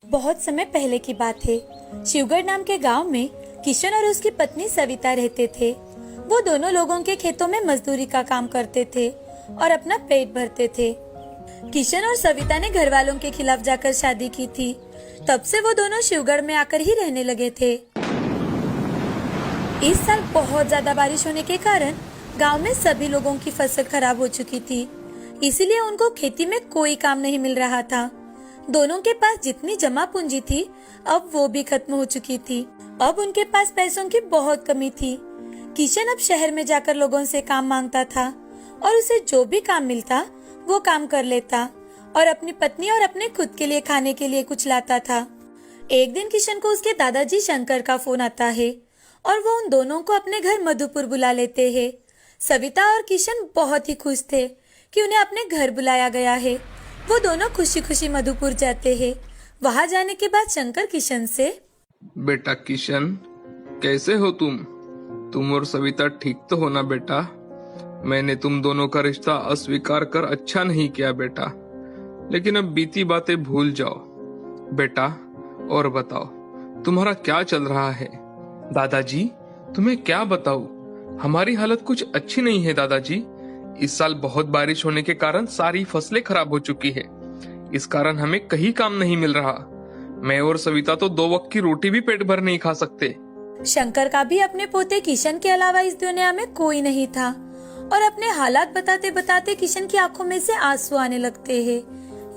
बहुत समय पहले की बात है। शिवगढ़ नाम के गांव में किशन और उसकी पत्नी सविता रहते थे। वो दोनों लोगों के खेतों में मजदूरी का काम करते थे और अपना पेट भरते थे। किशन और सविता ने घर वालों के खिलाफ जाकर शादी की थी। तब से वो दोनों शिवगढ़ में आकर ही रहने लगे थे। इस साल बहुत ज्यादा बारिश होने के कारण गांव में सभी लोगों की फसल खराब हो चुकी थी, इसीलिए उनको खेती में कोई काम नहीं मिल रहा था। दोनों के पास जितनी जमा पूंजी थी, अब वो भी खत्म हो चुकी थी। अब उनके पास पैसों की बहुत कमी थी। किशन अब शहर में जाकर लोगों से काम मांगता था और उसे जो भी काम मिलता वो काम कर लेता और अपनी पत्नी और अपने खुद के लिए खाने के लिए कुछ लाता था। एक दिन किशन को उसके दादाजी शंकर का फोन आता है और वो उन दोनों को अपने घर मधुपुर बुला लेते हैं। सविता और किशन बहुत ही खुश थे कि उन्हें अपने घर बुलाया गया है। वो दोनों खुशी खुशी मधुपुर जाते हैं। वहाँ जाने के बाद शंकर किशन से, बेटा किशन, कैसे हो तुम? तुम और सविता ठीक तो हो ना बेटा? मैंने तुम दोनों का रिश्ता अस्वीकार कर अच्छा नहीं किया बेटा, लेकिन अब बीती बातें भूल जाओ बेटा। और बताओ, तुम्हारा क्या चल रहा है? दादाजी, तुम्हें क्या बताऊं, हमारी हालत कुछ अच्छी नहीं है दादाजी। इस साल बहुत बारिश होने के कारण सारी फसलें खराब हो चुकी है। इस कारण हमें कहीं काम नहीं मिल रहा। मैं और सविता तो 2 वक्त की रोटी भी पेट भर नहीं खा सकते। शंकर का भी अपने पोते किशन के अलावा इस दुनिया में कोई नहीं था और अपने हालात बताते बताते किशन की आंखों में से आंसू आने लगते हैं।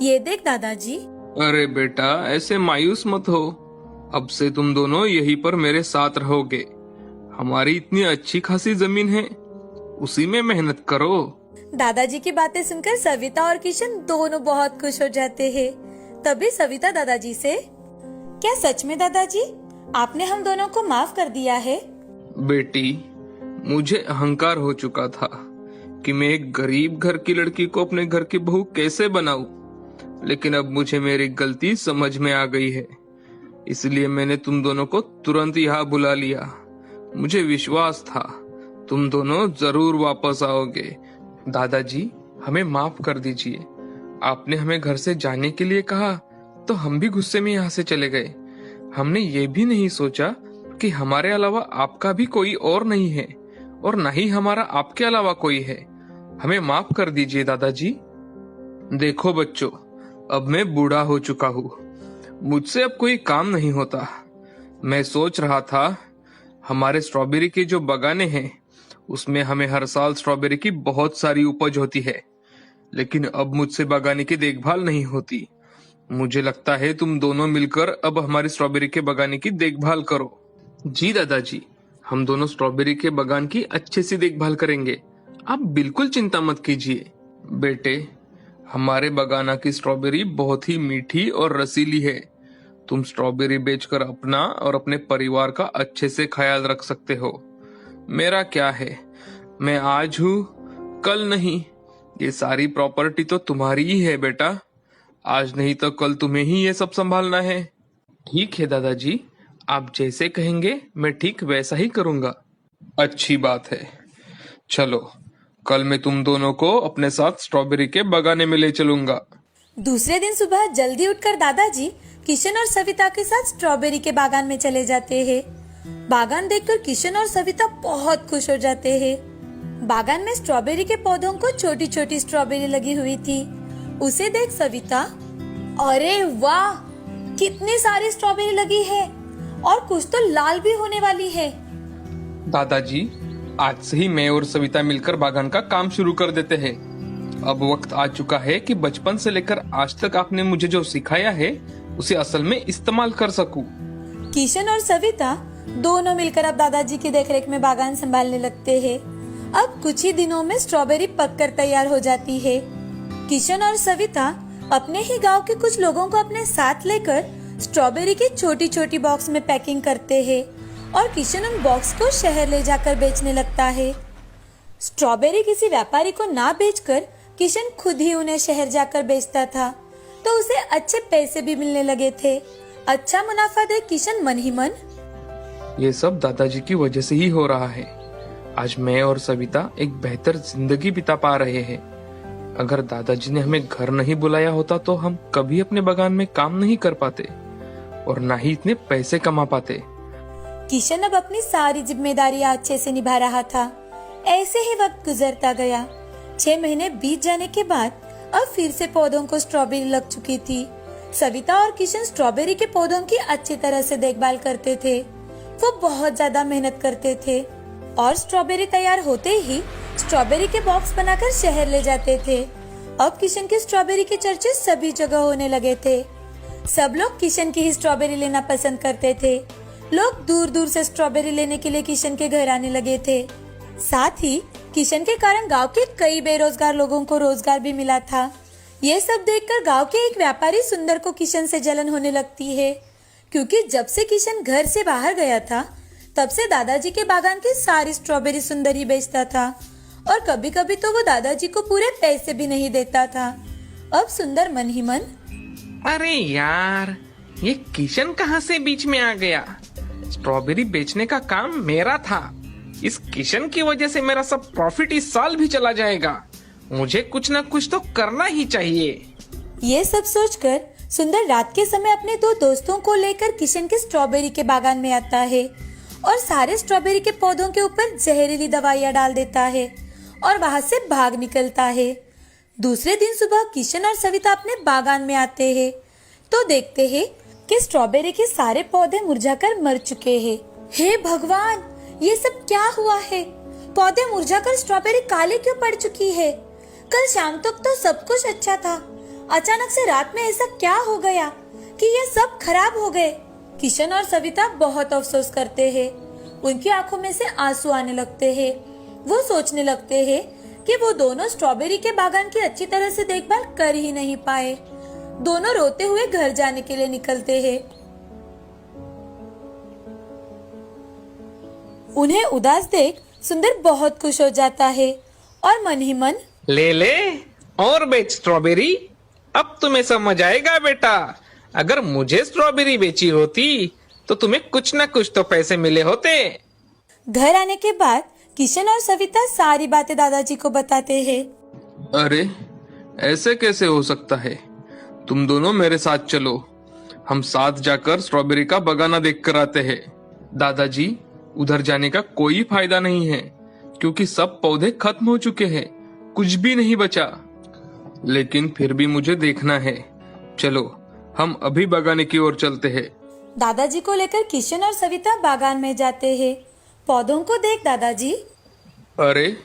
ये देख दादाजी। अरे बेटा, ऐसे मायूस मत हो। अब से तुम दोनों यहीं पर मेरे साथ रहोगे। हमारी इतनी अच्छी खासी जमीन है, उसी में मेहनत करो। दादाजी की बातें सुनकर सविता और किशन दोनों बहुत खुश हो जाते हैं। तभी सविता दादाजी से, क्या सच में दादाजी आपने हम दोनों को माफ कर दिया है? बेटी, मुझे अहंकार हो चुका था कि मैं एक गरीब घर की लड़की को अपने घर की बहू कैसे बनाऊं, लेकिन अब मुझे मेरी गलती समझ में आ गई है। इसलिए मैंने तुम दोनों को तुरंत यहाँ बुला लिया। मुझे विश्वास था तुम दोनों जरूर वापस आओगे। दादाजी, हमें माफ कर दीजिए। आपने हमें घर से जाने के लिए कहा तो हम भी गुस्से में यहाँ से चले गए। हमने ये भी नहीं सोचा कि हमारे अलावा आपका भी कोई और नहीं है और न ही हमारा आपके अलावा कोई है। हमें माफ कर दीजिए दादाजी। देखो बच्चों, अब मैं बूढ़ा हो चुका हूँ, मुझसे अब कोई काम नहीं होता। मैं सोच रहा था, हमारे स्ट्रॉबेरी के जो बागाने हैं उसमें हमें हर साल स्ट्रॉबेरी की बहुत सारी उपज होती है, लेकिन अब मुझसे बागाने की देखभाल नहीं होती। मुझे लगता है तुम दोनों मिलकर अब हमारी स्ट्रॉबेरी के बागाने की देखभाल करो। जी दादाजी, हम दोनों स्ट्रॉबेरी के बागान की अच्छे से देखभाल करेंगे। आप बिल्कुल चिंता मत कीजिए। बेटे, हमारे बागाना की स्ट्रॉबेरी बहुत ही मीठी और रसीली है। तुम स्ट्रॉबेरी बेचकर अपना और अपने परिवार का अच्छे से ख्याल रख सकते हो। मेरा क्या है, मैं आज हूँ कल नहीं। ये सारी प्रॉपर्टी तो तुम्हारी ही है बेटा। आज नहीं तो कल तुम्हें ही ये सब संभालना है। ठीक है दादाजी, आप जैसे कहेंगे मैं ठीक वैसा ही करूँगा। अच्छी बात है। चलो, कल मैं तुम दोनों को अपने साथ स्ट्रॉबेरी के बागाने में ले चलूंगा। दूसरे दिन सुबह जल्दी उठकर दादाजी किशन और सविता के साथ स्ट्रॉबेरी के बागान में चले जाते हैं। बागान देखकर किशन और सविता बहुत खुश हो जाते हैं। बागान में स्ट्रॉबेरी के पौधों को छोटी छोटी स्ट्रॉबेरी लगी हुई थी। उसे देख सविता, अरे वाह, कितनी सारी स्ट्रॉबेरी लगी है और कुछ तो लाल भी होने वाली है। दादाजी, आज से ही मैं और सविता मिलकर बागान का काम शुरू कर देते हैं। अब वक्त आ चुका है कि बचपन से लेकर आज तक आपने मुझे जो सिखाया है उसे असल में इस्तेमाल कर सकूं। किशन और सविता दोनों मिलकर अब दादाजी की देखरेख में बागान संभालने लगते हैं। अब कुछ ही दिनों में स्ट्रॉबेरी पककर तैयार हो जाती है। किशन और सविता अपने ही गांव के कुछ लोगों को अपने साथ लेकर स्ट्रॉबेरी की छोटी छोटी बॉक्स में पैकिंग करते हैं और किशन उन बॉक्स को शहर ले जाकर बेचने लगता है। स्ट्रॉबेरी किसी व्यापारी को ना बेचकर किशन खुद ही उन्हें शहर जाकर बेचता था, तो उसे अच्छे पैसे भी मिलने लगे थे। अच्छा मुनाफा देख किशन मन ही मन, ये सब दादाजी की वजह से ही हो रहा है। आज मैं और सविता एक बेहतर जिंदगी बिता पा रहे हैं। अगर दादाजी ने हमें घर नहीं बुलाया होता तो हम कभी अपने बागान में काम नहीं कर पाते। और ना ही इतने पैसे कमा पाते। किशन अब अपनी सारी जिम्मेदारियां अच्छे से निभा रहा था। ऐसे ही वक्त गुजरता गया। 6 महीने बीत जाने के बाद अब फिर से पौधों को स्ट्रॉबेरी लग चुकी थी। सविता और किशन स्ट्रॉबेरी के पौधों की अच्छी तरह से देखभाल करते थे। वो बहुत ज्यादा मेहनत करते थे और स्ट्रॉबेरी तैयार होते ही स्ट्रॉबेरी के बॉक्स बनाकर शहर ले जाते थे। अब किशन की स्ट्रॉबेरी के चर्चे सभी जगह होने लगे थे। सब लोग किशन की ही स्ट्रॉबेरी लेना पसंद करते थे। लोग दूर दूर से स्ट्रॉबेरी लेने के लिए किशन के घर आने लगे थे। साथ ही किशन के कारण गांव के कई बेरोजगार लोगों को रोजगार भी मिला था। ये सब देखकर गांव के एक व्यापारी सुंदर को किशन से जलन होने लगती है, क्योंकि जब से किशन घर से बाहर गया था तब से दादाजी के बागान की सारी स्ट्रॉबेरी सुंदर ही बेचता था और कभी कभी तो वो दादाजी को पूरे पैसे भी नहीं देता था। अब सुंदर मन ही मन, अरे यार, ये किशन कहाँ से बीच में आ गया? स्ट्रॉबेरी बेचने का काम मेरा था। इस किशन की वजह से मेरा सब प्रॉफिट इस साल भी चला जाएगा। मुझे कुछ न कुछ तो करना ही चाहिए। ये सब सोचकर सुंदर रात के समय अपने 2 दोस्तों को लेकर किशन के स्ट्रॉबेरी के बागान में आता है और सारे स्ट्रॉबेरी के पौधों के ऊपर जहरीली दवाइयां डाल देता है और वहां से भाग निकलता है। दूसरे दिन सुबह किशन और सविता अपने बागान में आते हैं तो देखते हैं कि स्ट्रॉबेरी के सारे पौधे मुरझाकर मर चुके हैं। हे भगवान, ये सब क्या हुआ है? पौधे मुरझाकर स्ट्रॉबेरी काली क्यों पड़ चुकी है? कल शाम तक तो सब कुछ अच्छा था। अचानक से रात में ऐसा क्या हो गया कि ये सब खराब हो गए? किशन और सविता बहुत अफसोस करते हैं। उनकी आंखों में से आंसू आने लगते हैं। वो सोचने लगते हैं कि वो दोनों स्ट्रॉबेरी के बागान की अच्छी तरह से देखभाल कर ही नहीं पाए। दोनों रोते हुए घर जाने के लिए निकलते हैं। उन्हें उदास देख सुंदर बहुत खुश हो जाता है और मन ही मन, ले और बेच स्ट्रॉबेरी। अब तुम्हें समझ आएगा बेटा। अगर मुझे स्ट्रॉबेरी बेची होती तो तुम्हें कुछ न कुछ तो पैसे मिले होते। घर आने के बाद किशन और सविता सारी बातें दादाजी को बताते हैं। अरे, ऐसे कैसे हो सकता है? तुम दोनों मेरे साथ चलो। हम साथ जाकर स्ट्रॉबेरी का बगाना देख कर आते हैं। दादाजी, उधर जाने का कोई फायदा नहीं है, क्योंकि सब पौधे खत्म हो चुके हैं। कुछ भी नहीं बचा। लेकिन फिर भी मुझे देखना है। चलो, हम अभी बगाने की ओर चलते हैं। दादाजी को लेकर किशन और सविता बागान में जाते हैं। पौधों को देख दादाजी, अरे,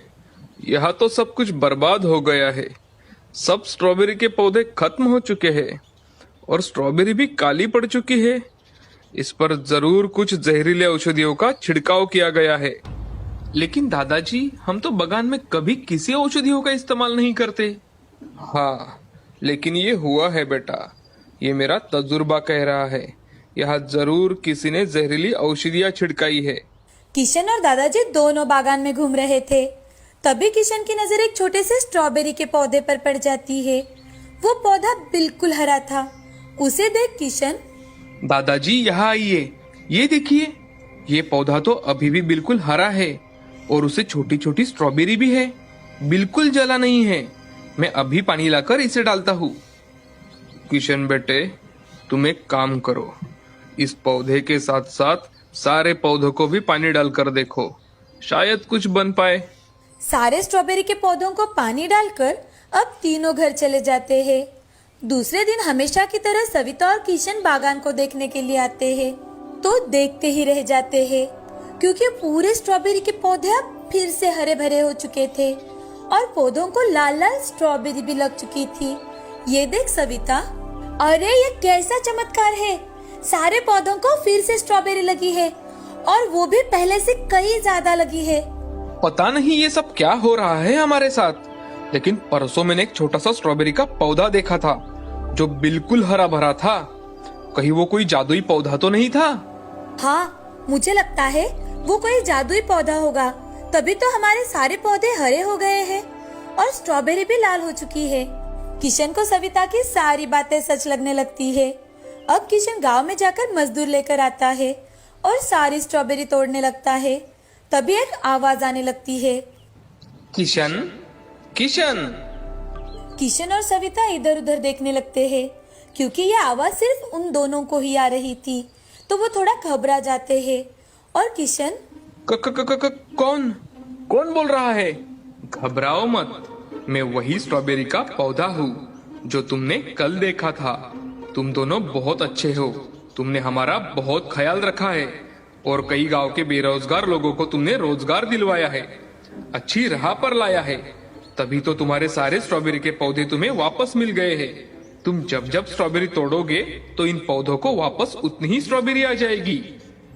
यहाँ तो सब कुछ बर्बाद हो गया है। सब स्ट्रॉबेरी के पौधे खत्म हो चुके हैं और स्ट्रॉबेरी भी काली पड़ चुकी है। इस पर जरूर कुछ जहरीले औषधियों का छिड़काव किया गया है। लेकिन दादाजी, हम तो बगान में कभी किसी औषधियों का इस्तेमाल नहीं करते। हाँ, लेकिन ये हुआ है बेटा। ये मेरा तजुर्बा कह रहा है। यहाँ जरूर किसी ने जहरीली औषधियाँ छिड़काई है। किशन और दादाजी दोनों बागान में घूम रहे थे। तभी किशन की नजर एक छोटे से स्ट्रॉबेरी के पौधे पर पड़ जाती है। वो पौधा बिल्कुल हरा था। उसे देख किशन, दादाजी यहाँ आइए। ये देखिए, ये पौधा तो अभी भी बिल्कुल हरा है और उसे छोटी छोटी स्ट्रॉबेरी भी है। बिल्कुल जला नहीं है। मैं अभी पानी लाकर इसे डालता हूँ। किशन बेटे, तुम एक काम करो। इस पौधे के साथ साथ सारे पौधों को भी पानी डालकर देखो, शायद कुछ बन पाए। सारे स्ट्रॉबेरी के पौधों को पानी डालकर अब तीनों घर चले जाते हैं। दूसरे दिन हमेशा की तरह सविता और किशन बागान को देखने के लिए आते हैं तो देखते ही रह जाते हैं, क्योंकि पूरे स्ट्रॉबेरी के पौधे अब फिर से हरे भरे हो चुके थे और पौधों को लाल लाल स्ट्रॉबेरी भी लग चुकी थी। ये देख सविता, अरे ये कैसा चमत्कार है! सारे पौधों को फिर से स्ट्रॉबेरी लगी है और वो भी पहले से कई ज्यादा लगी है। पता नहीं ये सब क्या हो रहा है हमारे साथ। लेकिन परसों मैंने एक छोटा सा स्ट्रॉबेरी का पौधा देखा था जो बिल्कुल हरा भरा था। कहीं वो कोई जादुई पौधा तो नहीं था? हाँ, मुझे लगता है वो कोई जादुई पौधा होगा, तभी तो हमारे सारे पौधे हरे हो गए हैं और स्ट्रॉबेरी भी लाल हो चुकी है। किशन को सविता की सारी बातें सच लगने लगती है। अब किशन गांव में जाकर मजदूर लेकर आता है और सारी स्ट्रॉबेरी तोड़ने लगता है। तभी एक आवाज आने लगती है, किशन, किशन। किशन और सविता इधर उधर देखने लगते हैं क्योंकि यह आवाज सिर्फ उन दोनों को ही आ रही थी, तो वो थोड़ा घबरा जाते हैं। और किशन, क, क, क, क, क, कौन कौन बोल रहा है? घबराओ मत, मैं वही स्ट्रॉबेरी का पौधा हूँ जो तुमने कल देखा था। तुम दोनों बहुत अच्छे हो, तुमने हमारा बहुत ख्याल रखा है और कई गांव के बेरोजगार लोगों को तुमने रोजगार दिलवाया है, अच्छी राह पर लाया है। तभी तो तुम्हारे सारे स्ट्रॉबेरी के पौधे तुम्हें वापस मिल गए हैं। तुम जब जब स्ट्रॉबेरी तोड़ोगे तो इन पौधों को वापस उतनी ही स्ट्रॉबेरी आ जाएगी।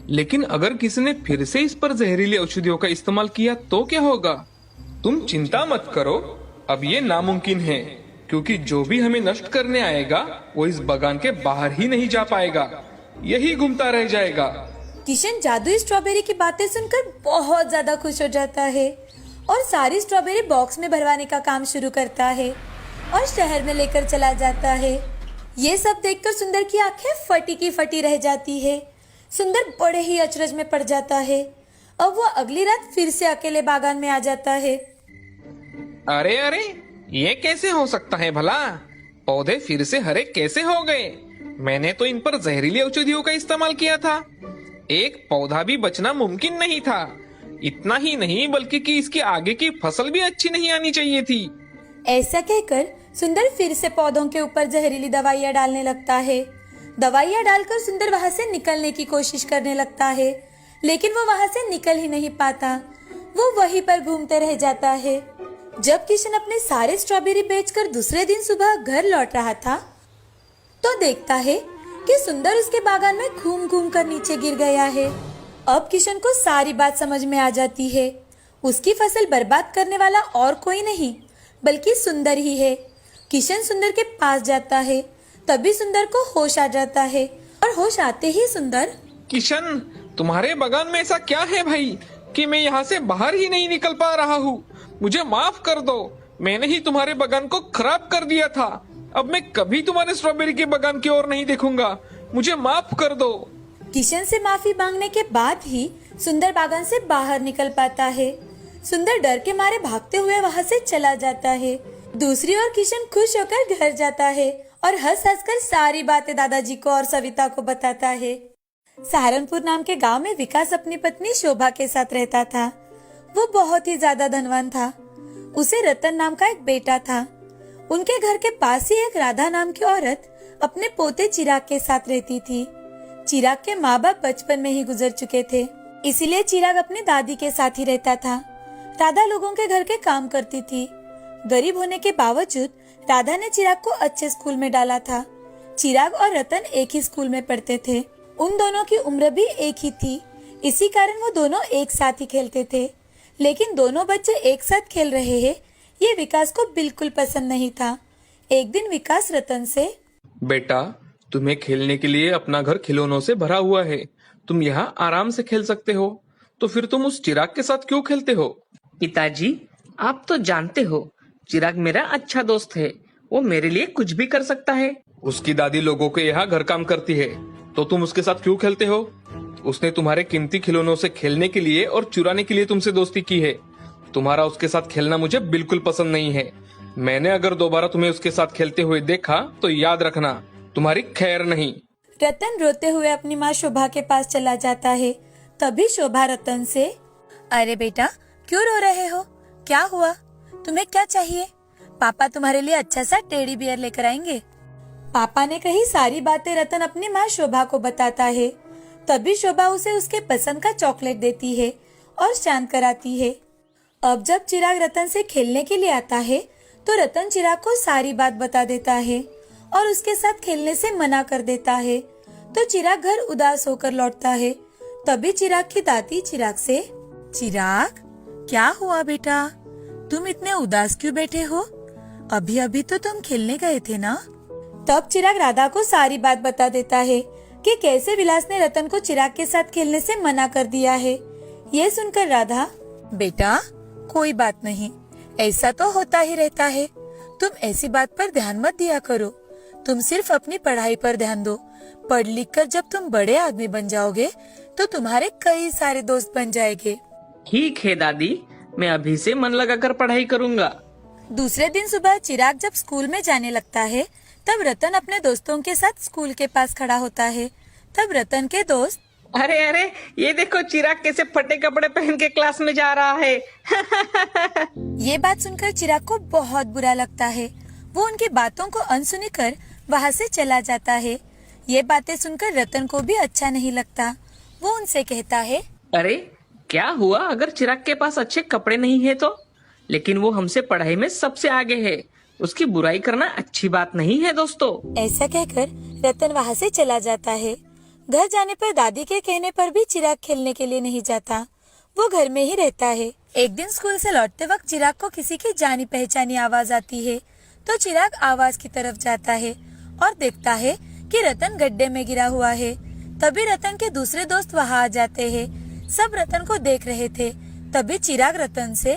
लेकिन अगर किसी ने फिर से इस पर जहरीली औषधियों का इस्तेमाल किया तो क्या होगा? तुम चिंता मत करो, अब ये नामुमकिन है, क्योंकि जो भी हमें नष्ट करने आएगा वो इस बागान के बाहर ही नहीं जा पाएगा, यही घूमता रह जाएगा। किशन जादुई स्ट्रॉबेरी की बातें सुनकर बहुत ज्यादा खुश हो जाता है और सारी स्ट्रॉबेरी बॉक्स में भरवाने का काम शुरू करता है और शहर में लेकर चला जाता है। ये सब देखकर सुंदर की आंखें फटी की फटी रह जाती है। सुंदर बड़े ही अचरज में पड़ जाता है। अब वो अगली रात फिर से अकेले बागान में आ जाता है। अरे अरे, ये कैसे हो सकता है भला? पौधे फिर से हरे कैसे हो गए? मैंने तो इन पर जहरीली औषधियों का इस्तेमाल किया था। एक पौधा भी बचना मुमकिन नहीं था। इतना ही नहीं बल्कि कि इसकी आगे की फसल भी अच्छी नहीं आनी चाहिए थी। ऐसा कहकर सुंदर फिर से पौधों के ऊपर जहरीली दवाइयाँ डालने लगता है। दवाइयाँ डालकर सुंदर वहाँ से निकलने की कोशिश करने लगता है, लेकिन वो वहाँ से निकल ही नहीं पाता। वो वहीं पर घूमते रह जाता है। जब किशन अपने सारे स्ट्रॉबेरी बेचकर दूसरे दिन सुबह घर लौट रहा था, तो देखता है कि सुंदर उसके बागान में घूम घूम कर नीचे गिर गया है। अब किशन को सारी बात समझ में आ जाती है। उसकी फसल बर्बाद करने वाला और कोई नहीं बल्कि सुंदर ही है। किशन सुंदर के पास जाता है, तभी सुंदर को होश आ जाता है और होश आते ही सुंदर, किशन, तुम्हारे बागान में ऐसा क्या है भाई कि मैं यहाँ से बाहर ही नहीं निकल पा रहा हूँ? मुझे माफ कर दो, मैंने ही तुम्हारे बागान को खराब कर दिया था। अब मैं कभी तुम्हारे स्ट्रॉबेरी के बागान की ओर नहीं देखूंगा, मुझे माफ कर दो। किशन से माफी मांगने के बाद ही सुंदर बागान से बाहर निकल पाता है। सुंदर डर के मारे भागते हुए वहाँ से चला जाता है। दूसरी ओर किशन खुश होकर घर जाता है और हंस हंस कर सारी बातें दादाजी को और सविता को बताता है। सहारनपुर नाम के गांव में विकास अपनी पत्नी शोभा के साथ रहता था। वो बहुत ही ज्यादा धनवान था। उसे रतन नाम का एक बेटा था। उनके घर के पास ही एक राधा नाम की औरत अपने पोते चिराग के साथ रहती थी। चिराग के माँ बाप बचपन में ही गुजर चुके थे, इसीलिए चिराग अपनी दादी के साथ ही रहता था। राधा लोगों के घर के काम करती थी। गरीब होने के बावजूद राधा ने चिराग को अच्छे स्कूल में डाला था। चिराग और रतन एक ही स्कूल में पढ़ते थे। उन दोनों की उम्र भी एक ही थी, इसी कारण वो दोनों एक साथ ही खेलते थे। लेकिन दोनों बच्चे एक साथ खेल रहे हैं, ये विकास को बिल्कुल पसंद नहीं था। एक दिन विकास रतन से, बेटा, तुम्हें खेलने के लिए अपना घर खिलौनों से भरा हुआ है, तुम यहाँ आराम से खेल सकते हो, तो फिर तुम उस चिराग के साथ क्यों खेलते हो? पिताजी, आप तो जानते हो चिराग मेरा अच्छा दोस्त है, वो मेरे लिए कुछ भी कर सकता है। उसकी दादी लोगों के यहाँ घर काम करती है, तो तुम उसके साथ क्यों खेलते हो? उसने तुम्हारे कीमती खिलौनों से खेलने के लिए और चुराने के लिए तुमसे दोस्ती की है। तुम्हारा उसके साथ खेलना मुझे बिल्कुल पसंद नहीं है। मैंने अगर दोबारा तुम्हें उसके साथ खेलते हुए देखा तो याद रखना, तुम्हारी खैर नहीं। रतन रोते हुए अपनी माँ शोभा के पास चला जाता है। तभी शोभा रतन से, अरे बेटा, क्यों रो रहे हो? क्या हुआ? तुम्हें क्या चाहिए? पापा तुम्हारे लिए अच्छा सा टेडी बियर लेकर आएंगे। पापा ने कही सारी बातें रतन अपनी माँ शोभा को बताता है। तभी शोभा उसे उसके पसंद का चॉकलेट देती है और शांत कराती है। अब जब चिराग रतन से खेलने के लिए आता है तो रतन चिराग को सारी बात बता देता है और उसके साथ खेलने से मना कर देता है। तो चिराग घर उदास होकर लौटता है। तभी चिराग की दादी चिराग से, चिराग, क्या हुआ बेटा? तुम इतने उदास क्यों बैठे हो? अभी अभी तो तुम खेलने गए थे ना? तब चिराग राधा को सारी बात बता देता है कि कैसे विलास ने रतन को चिराग के साथ खेलने से मना कर दिया है। ये सुनकर राधा, बेटा कोई बात नहीं, ऐसा तो होता ही रहता है, तुम ऐसी बात पर ध्यान मत दिया करो, तुम सिर्फ अपनी पढ़ाई पर ध्यान दो। पढ़ लिख कर जब तुम बड़े आदमी बन जाओगे तो तुम्हारे कई सारे दोस्त बन जाएंगे। ठीक है दादी, मैं अभी से मन लगाकर पढ़ाई करूँगा। दूसरे दिन सुबह चिराग जब स्कूल में जाने लगता है तब रतन अपने दोस्तों के साथ स्कूल के पास खड़ा होता है। तब रतन के दोस्त, अरे अरे, ये देखो चिराग कैसे फटे कपड़े पहन के क्लास में जा रहा है। ये बात सुनकर चिराग को बहुत बुरा लगता है। वो उनकी बातों को अनसुनी कर वहाँ से चला जाता है। ये बातें सुनकर रतन को भी अच्छा नहीं लगता। वो उनसे कहता है, अरे क्या हुआ अगर चिराग के पास अच्छे कपड़े नहीं है तो? लेकिन वो हमसे पढ़ाई में सबसे आगे है, उसकी बुराई करना अच्छी बात नहीं है दोस्तों। ऐसा कहकर रतन वहाँ से चला जाता है। घर जाने पर दादी के कहने पर भी चिराग खेलने के लिए नहीं जाता। वो घर में ही रहता है। एक दिन स्कूल से लौटते वक्त चिराग को किसी की जानी पहचानी आवाज आती है, तो चिराग आवाज की तरफ जाता है और देखता है कि रतन गड्ढे में गिरा हुआ है। तभी रतन के दूसरे दोस्त वहाँ आ जाते हैं। सब रतन को देख रहे थे। तभी चिराग रतन से,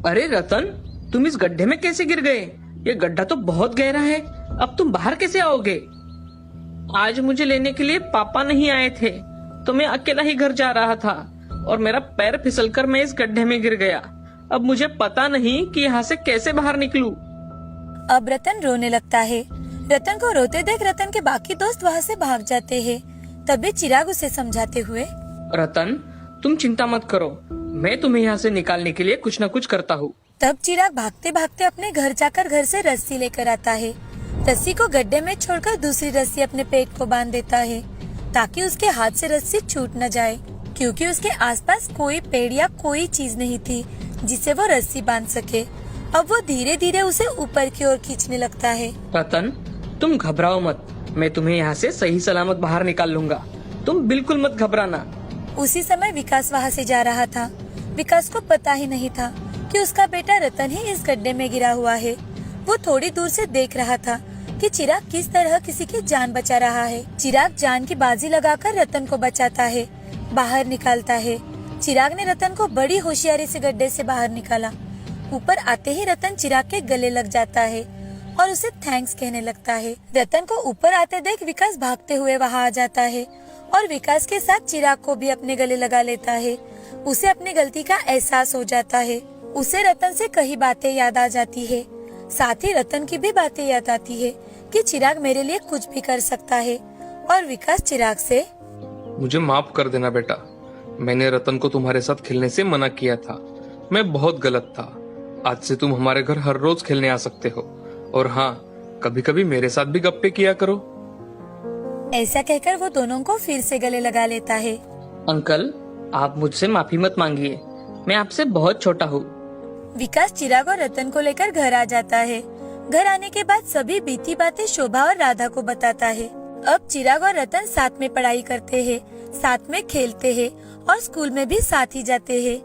अरे रतन, तुम इस गड्ढे में कैसे गिर गए? ये गड्ढा तो बहुत गहरा है, अब तुम बाहर कैसे आओगे? आज मुझे लेने के लिए पापा नहीं आए थे, तो मैं अकेला ही घर जा रहा था और मेरा पैर फिसलकर मैं इस गड्ढे में गिर गया। अब मुझे पता नहीं कि यहाँ से कैसे बाहर निकलूं। अब रतन रोने लगता है। रतन को रोते देख रतन के बाकी दोस्त वहाँ से भाग जाते हैं। तभी चिराग उसे समझाते हुए, रतन, तुम चिंता मत करो, मैं तुम्हें यहाँ से निकालने के लिए कुछ न कुछ करता हूँ। तब चिराग भागते भागते अपने घर जाकर घर से रस्सी लेकर आता है। रस्सी को गड्ढे में छोड़कर दूसरी रस्सी अपने पेट को बांध देता है, ताकि उसके हाथ से रस्सी छूट न जाए, क्योंकि उसके आसपास कोई पेड़ या कोई चीज नहीं थी जिसे वो रस्सी बांध सके। अब वो धीरे धीरे उसे ऊपर की ओर खींचने लगता है। रतन, तुम घबराओ मत, मैं तुम्हें यहाँ से सही सलामत बाहर निकाल लूंगा, तुम बिल्कुल मत घबराना। उसी समय विकास वहाँ से जा रहा था। विकास को पता ही नहीं था कि उसका बेटा रतन ही इस गड्ढे में गिरा हुआ है। वो थोड़ी दूर से देख रहा था कि चिराग किस तरह किसी की जान बचा रहा है। चिराग जान की बाजी लगाकर रतन को बचाता है, बाहर निकालता है। चिराग ने रतन को बड़ी होशियारी से गड्ढे से बाहर निकाला। ऊपर आते ही रतन चिराग के गले लग जाता है और उसे थैंक्स कहने लगता है। रतन को ऊपर आते देख विकास भागते हुए वहाँ आ जाता है और विकास के साथ चिराग को भी अपने गले लगा लेता है। उसे अपनी गलती का एहसास हो जाता है। उसे रतन से कई बातें याद आ जाती है। साथ ही रतन की भी बातें याद आती है कि चिराग मेरे लिए कुछ भी कर सकता है। और विकास चिराग से, मुझे माफ कर देना बेटा, मैंने रतन को तुम्हारे साथ खेलने से मना किया था, मैं बहुत गलत था। आज से तुम हमारे घर हर रोज खेलने आ सकते हो, और हाँ, कभी कभी मेरे साथ भी गप्पे किया करो। ऐसा कहकर वो दोनों को फिर से गले लगा लेता है। अंकल, आप मुझसे माफी मत मांगिए, मैं आपसे बहुत छोटा हूँ। विकास चिराग और रतन को लेकर घर आ जाता है। घर आने के बाद सभी बीती बातें शोभा और राधा को बताता है। अब चिराग और रतन साथ में पढ़ाई करते हैं, साथ में खेलते हैं और स्कूल में भी साथ ही जाते हैं।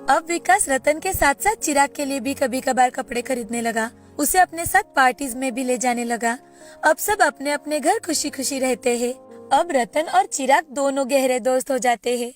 अब विकास रतन के साथ साथ चिराग के लिए भी कभी कभार कपड़े खरीदने लगा। उसे अपने साथ पार्टीज में भी ले जाने लगा। अब सब अपने अपने घर खुशी खुशी रहते हैं। अब रतन और चिराग दोनों गहरे दोस्त हो जाते हैं।